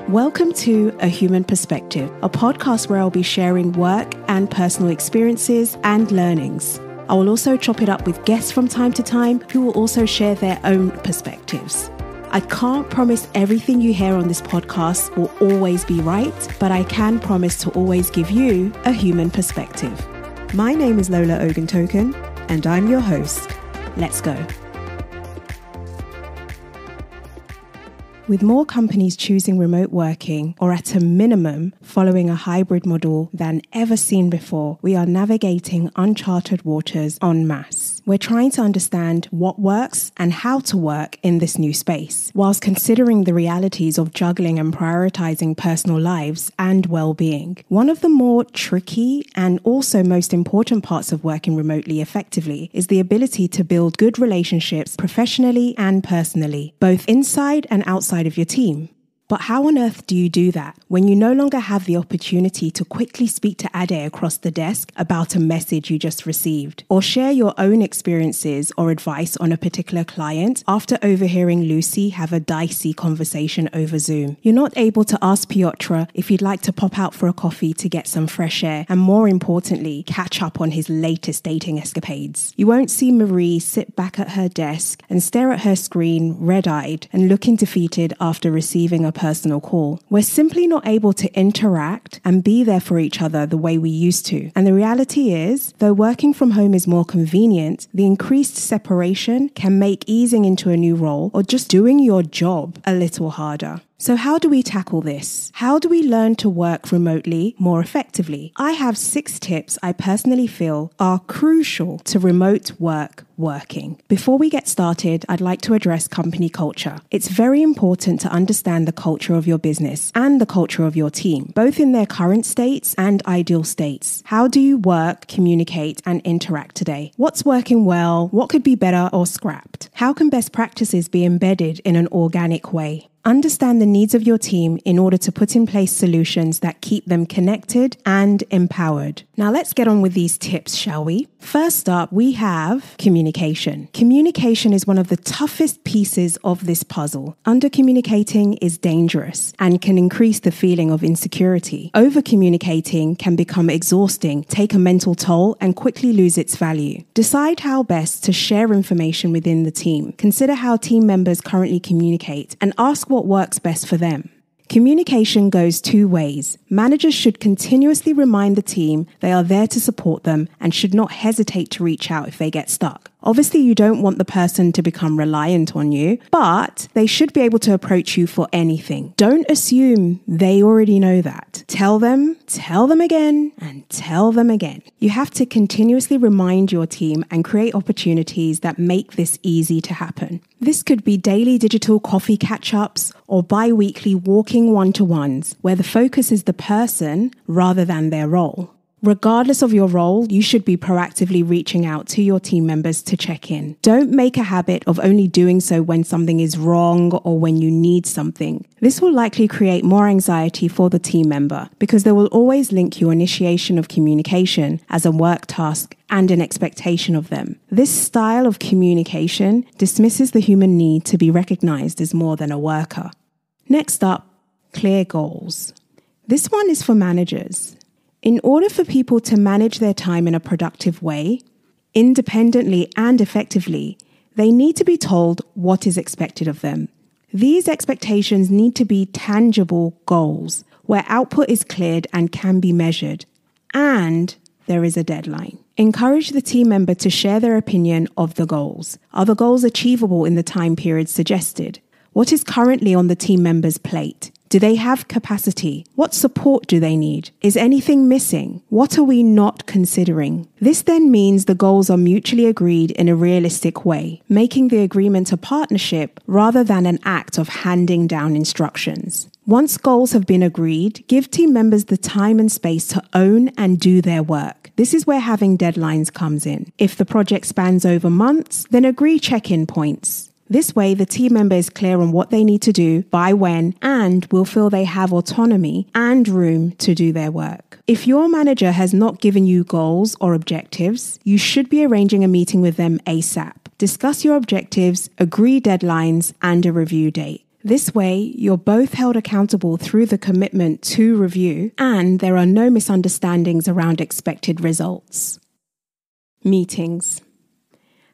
Welcome to A Human Perspective, a podcast where I'll be sharing work and personal experiences and learnings. I will also chop it up with guests from time to time who will also share their own perspectives. I can't promise everything you hear on this podcast will always be right, but I can promise to always give you a human perspective. My name is Lola Oguntoken, and I'm your host. Let's go. With more companies choosing remote working, or at a minimum, following a hybrid model than ever seen before, we are navigating uncharted waters en masse. We're trying to understand what works and how to work in this new space, whilst considering the realities of juggling and prioritising personal lives and well-being. One of the more tricky and also most important parts of working remotely effectively is the ability to build good relationships professionally and personally, both inside and outside of your team. But how on earth do you do that when you no longer have the opportunity to quickly speak to Ade across the desk about a message you just received, or share your own experiences or advice on a particular client after overhearing Lucy have a dicey conversation over Zoom? You're not able to ask Piotr if you'd like to pop out for a coffee to get some fresh air and, more importantly, catch up on his latest dating escapades. You won't see Marie sit back at her desk and stare at her screen red-eyed and looking defeated after receiving a personal call. We're simply not able to interact and be there for each other the way we used to. And the reality is, though working from home is more convenient, the increased separation can make easing into a new role or just doing your job a little harder. So how do we tackle this? How do we learn to work remotely more effectively? I have 6 tips I personally feel are crucial to remote working. Before we get started, I'd like to address company culture. It's very important to understand the culture of your business and the culture of your team, both in their current states and ideal states. How do you work, communicate, and interact today? What's working well? What could be better or scrapped? How can best practices be embedded in an organic way? Understand the needs of your team in order to put in place solutions that keep them connected and empowered. Now let's get on with these tips, shall we? First up, we have communication. Communication is one of the toughest pieces of this puzzle. Under-communicating is dangerous and can increase the feeling of insecurity. Over-communicating can become exhausting, take a mental toll, and quickly lose its value. Decide how best to share information within the team. Consider how team members currently communicate and ask what works best for them. Communication goes 2 ways. Managers should continuously remind the team they are there to support them and should not hesitate to reach out if they get stuck. Obviously, you don't want the person to become reliant on you, but they should be able to approach you for anything. Don't assume they already know that. Tell them again, and tell them again. You have to continuously remind your team and create opportunities that make this easy to happen. This could be daily digital coffee catch-ups or bi-weekly walking one-to-ones, where the focus is the person rather than their role. Regardless of your role, you should be proactively reaching out to your team members to check in. Don't make a habit of only doing so when something is wrong or when you need something. This will likely create more anxiety for the team member because they will always link your initiation of communication as a work task and an expectation of them. This style of communication dismisses the human need to be recognized as more than a worker. Next up, clear goals. This one is for managers. In order for people to manage their time in a productive way, independently and effectively, they need to be told what is expected of them. These expectations need to be tangible goals, where output is cleared and can be measured, and there is a deadline. Encourage the team member to share their opinion of the goals. Are the goals achievable in the time period suggested? What is currently on the team member's plate? Do they have capacity? What support do they need? Is anything missing? What are we not considering? This then means the goals are mutually agreed in a realistic way, making the agreement a partnership rather than an act of handing down instructions. Once goals have been agreed, give team members the time and space to own and do their work. This is where having deadlines comes in. If the project spans over months, then agree check-in points. This way, the team member is clear on what they need to do, by when, and will feel they have autonomy and room to do their work. If your manager has not given you goals or objectives, you should be arranging a meeting with them ASAP. Discuss your objectives, agree deadlines, and a review date. This way, you're both held accountable through the commitment to review, and there are no misunderstandings around expected results. Meetings.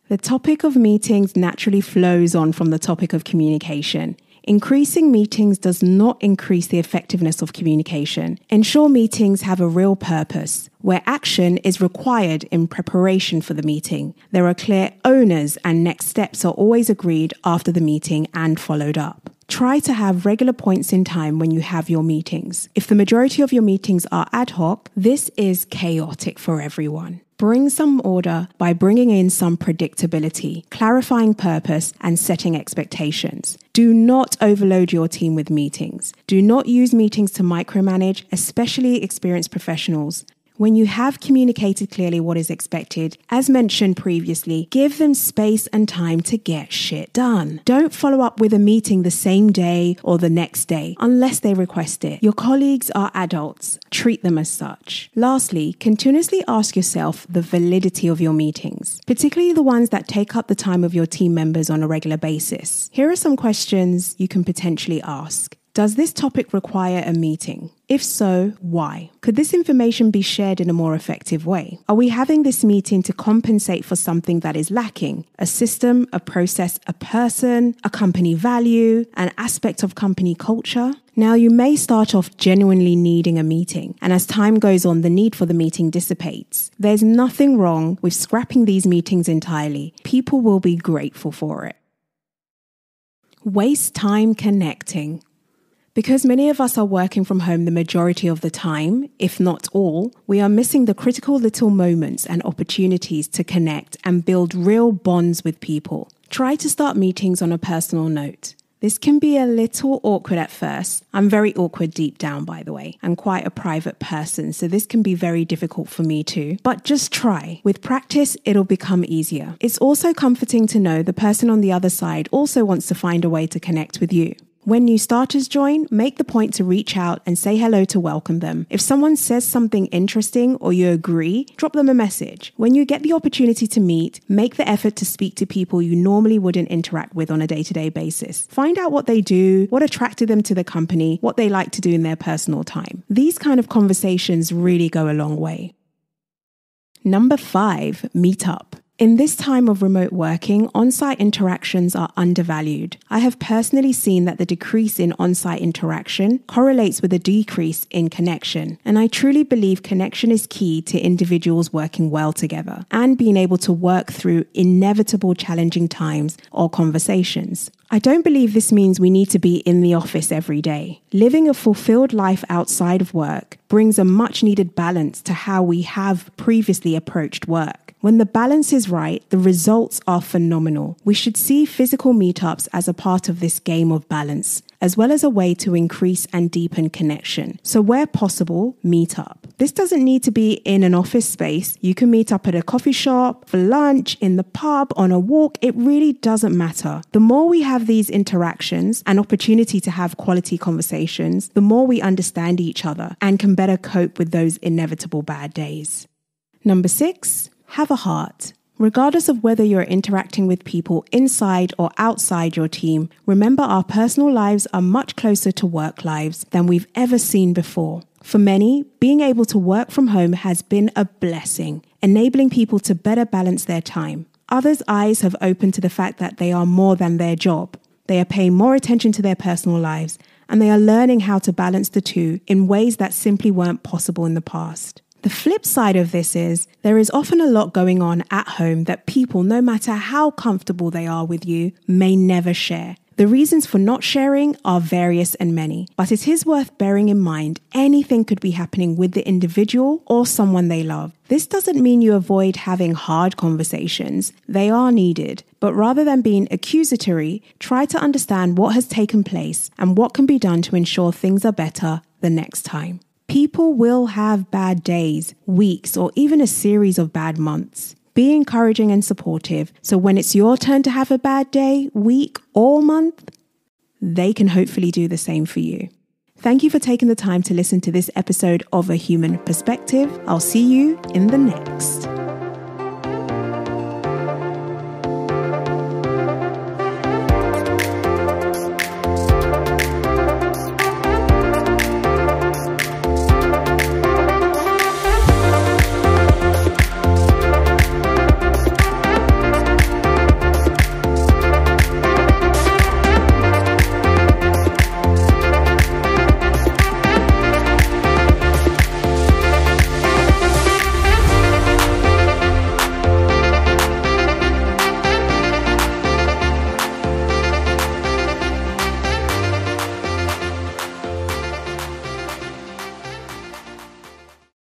The topic of meetings naturally flows on from the topic of communication. Increasing meetings does not increase the effectiveness of communication. Ensure meetings have a real purpose, where action is required in preparation for the meeting. There are clear owners and next steps are always agreed after the meeting and followed up. Try to have regular points in time when you have your meetings. If the majority of your meetings are ad hoc, this is chaotic for everyone. Bring some order by bringing in some predictability, clarifying purpose, and setting expectations. Do not overload your team with meetings. Do not use meetings to micromanage, especially experienced professionals. When you have communicated clearly what is expected, as mentioned previously, give them space and time to get shit done. Don't follow up with a meeting the same day or the next day unless they request it. Your colleagues are adults. Treat them as such. Lastly, continuously ask yourself the validity of your meetings, particularly the ones that take up the time of your team members on a regular basis. Here are some questions you can potentially ask. Does this topic require a meeting? If so, why? Could this information be shared in a more effective way? Are we having this meeting to compensate for something that is lacking? A system, a process, a person, a company value, an aspect of company culture? Now, you may start off genuinely needing a meeting, and as time goes on, the need for the meeting dissipates. There's nothing wrong with scrapping these meetings entirely. People will be grateful for it. Waste time connecting. Because many of us are working from home the majority of the time, if not all, we are missing the critical little moments and opportunities to connect and build real bonds with people. Try to start meetings on a personal note. This can be a little awkward at first. I'm very awkward deep down, by the way. I'm quite a private person, so this can be very difficult for me too. But just try. With practice, it'll become easier. It's also comforting to know the person on the other side also wants to find a way to connect with you. When new starters join, make the point to reach out and say hello to welcome them. If someone says something interesting or you agree, drop them a message. When you get the opportunity to meet, make the effort to speak to people you normally wouldn't interact with on a day-to-day basis. Find out what they do, what attracted them to the company, what they like to do in their personal time. These kind of conversations really go a long way. Number 5, meet up. In this time of remote working, on-site interactions are undervalued. I have personally seen that the decrease in on-site interaction correlates with a decrease in connection, and I truly believe connection is key to individuals working well together and being able to work through inevitable challenging times or conversations. I don't believe this means we need to be in the office every day. Living a fulfilled life outside of work brings a much-needed balance to how we have previously approached work. When the balance is right, the results are phenomenal. We should see physical meetups as a part of this game of balance, as well as a way to increase and deepen connection. So where possible, meet up. This doesn't need to be in an office space. You can meet up at a coffee shop, for lunch, in the pub, on a walk. It really doesn't matter. The more we have these interactions and opportunity to have quality conversations, the more we understand each other and can better cope with those inevitable bad days. Number 6, have a heart. Regardless of whether you're interacting with people inside or outside your team, remember our personal lives are much closer to work lives than we've ever seen before. For many, being able to work from home has been a blessing, enabling people to better balance their time. Others' eyes have opened to the fact that they are more than their job. They are paying more attention to their personal lives, and they are learning how to balance the two in ways that simply weren't possible in the past. The flip side of this is there is often a lot going on at home that people, no matter how comfortable they are with you, may never share. The reasons for not sharing are various and many, but it is worth bearing in mind anything could be happening with the individual or someone they love. This doesn't mean you avoid having hard conversations. They are needed, but rather than being accusatory, try to understand what has taken place and what can be done to ensure things are better the next time. People will have bad days, weeks, or even a series of bad months. Be encouraging and supportive, so when it's your turn to have a bad day, week, or month, they can hopefully do the same for you. Thank you for taking the time to listen to this episode of A Human Perspective. I'll see you in the next.